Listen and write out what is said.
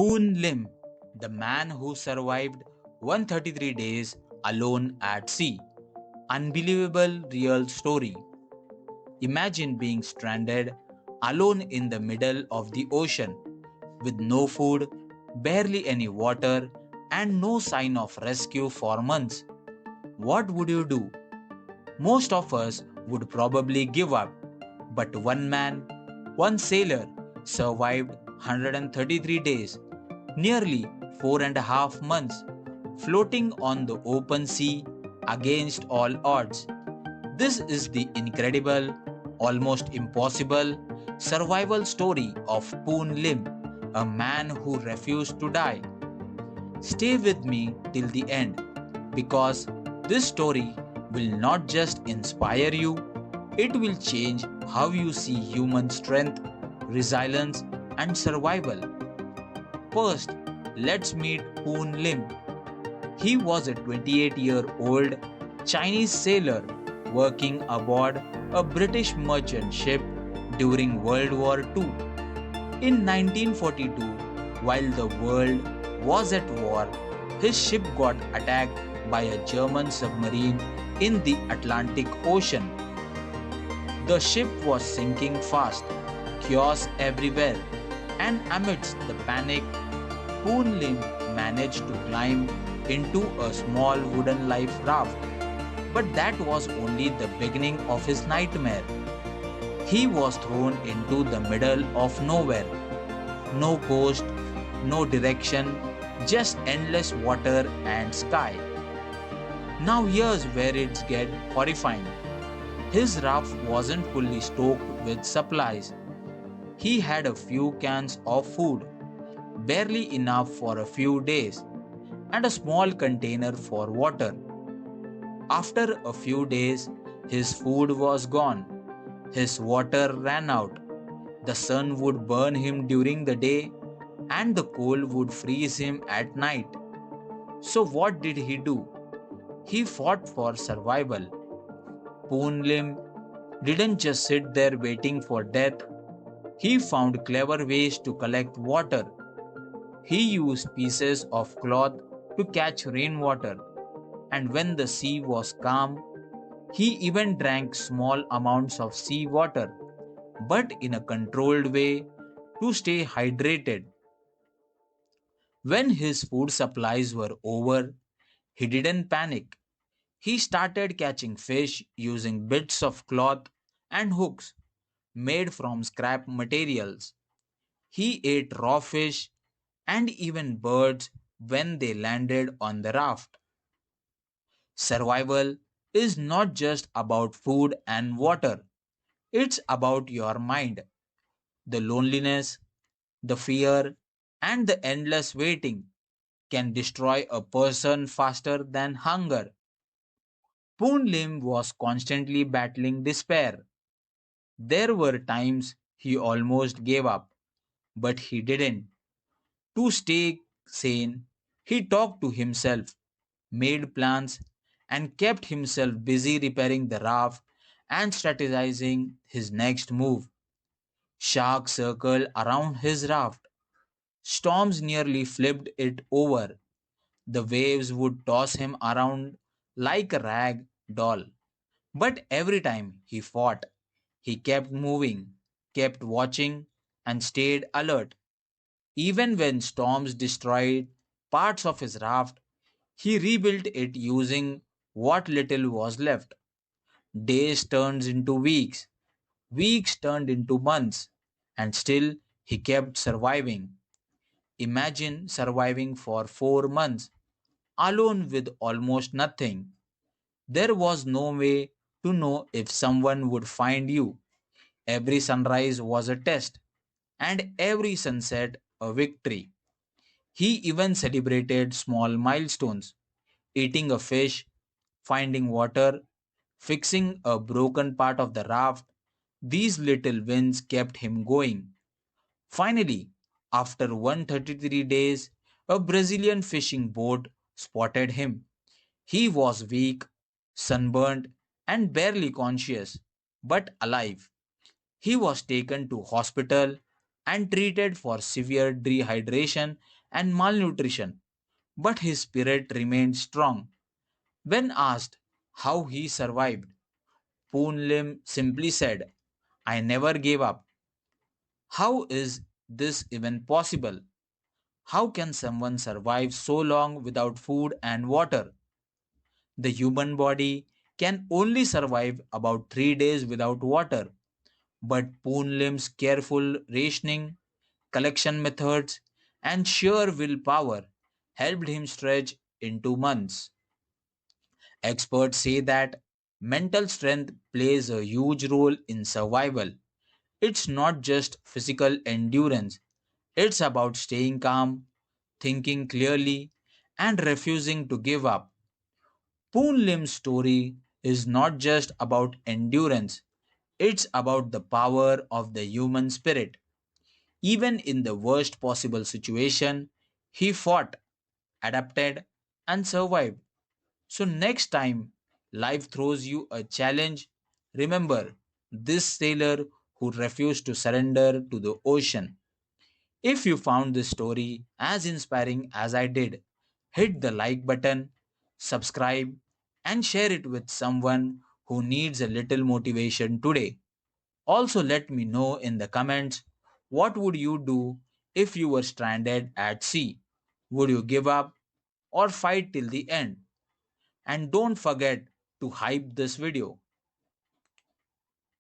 Poon Lim, the man who survived 133 days alone at sea. Unbelievable real story. Imagine being stranded alone in the middle of the ocean with no food, barely any water, and no sign of rescue for months. What would you do? Most of us would probably give up. But one man, one sailor, survived 133 days, nearly 4.5 months, floating on the open sea against all odds. This is the incredible, almost impossible survival story of Poon Lim, a man who refused to die. Stay with me till the end because this story will not just inspire you, it will change how you see human strength, resilience, and survival. First, let's meet Poon Lim. He was a 28-year-old Chinese sailor working aboard a British merchant ship during World War II. In 1942, while the world was at war, his ship got attacked by a German submarine in the Atlantic Ocean. The ship was sinking fast, chaos everywhere, and amidst the panic, Poon Lim managed to climb into a small wooden life raft. But that was only the beginning of his nightmare. He was thrown into the middle of nowhere. No coast, no direction, just endless water and sky. Now here's where it gets horrifying. His raft wasn't fully stocked with supplies. He had a few cans of food, barely enough for a few days, and a small container for water. After a few days, his food was gone. His water ran out. The sun would burn him during the day, and the cold would freeze him at night. So, what did he do? He fought for survival. Poon Lim didn't just sit there waiting for death, he found clever ways to collect water. He used pieces of cloth to catch rainwater, and when the sea was calm, he even drank small amounts of sea water, but in a controlled way to stay hydrated. When his food supplies were over, he didn't panic. He started catching fish using bits of cloth and hooks made from scrap materials. He ate raw fish and even birds when they landed on the raft. Survival is not just about food and water, it's about your mind, the loneliness, the fear, and the endless waiting can destroy a person faster than hunger. Poon Lim was constantly battling despair. There were times he almost gave up, but he didn't. To stay sane, he talked to himself, made plans, and kept himself busy repairing the raft and strategizing his next move. Sharks circled around his raft. Storms nearly flipped it over. The waves would toss him around like a rag doll. But every time he fought, he kept moving, kept watching, and stayed alert. Even when storms destroyed parts of his raft, he rebuilt it using what little was left. Days turned into weeks, weeks turned into months, and still he kept surviving. Imagine surviving for 4 months, alone with almost nothing. There was no way to know if someone would find you. Every sunrise was a test, and every sunset a victory. He even celebrated small milestones, eating a fish, finding water, fixing a broken part of the raft. These little wins kept him going. Finally, after 133 days, a Brazilian fishing boat spotted him. He was weak, sunburned, and barely conscious, but alive. He was taken to hospital and treated for severe dehydration and malnutrition, but his spirit remained strong. When asked how he survived, Poon Lim simply said, I never gave up. How is this even possible? How can someone survive so long without food and water? The human body can only survive about 3 days without water, but Poon Lim's careful rationing, collection methods, and sheer willpower helped him stretch into months. Experts say that mental strength plays a huge role in survival. It's not just physical endurance, it's about staying calm, thinking clearly, and refusing to give up. Poon Lim's story is not just about endurance, it's about the power of the human spirit. Even in the worst possible situation, he fought, adapted, and survived. So, next time life throws you a challenge, remember this sailor who refused to surrender to the ocean. If you found this story as inspiring as I did, hit the like button, subscribe, and share it with someone who needs a little motivation today. Also, let me know in the comments, what would you do if you were stranded at sea? Would you give up or fight till the end? And don't forget to hype this video.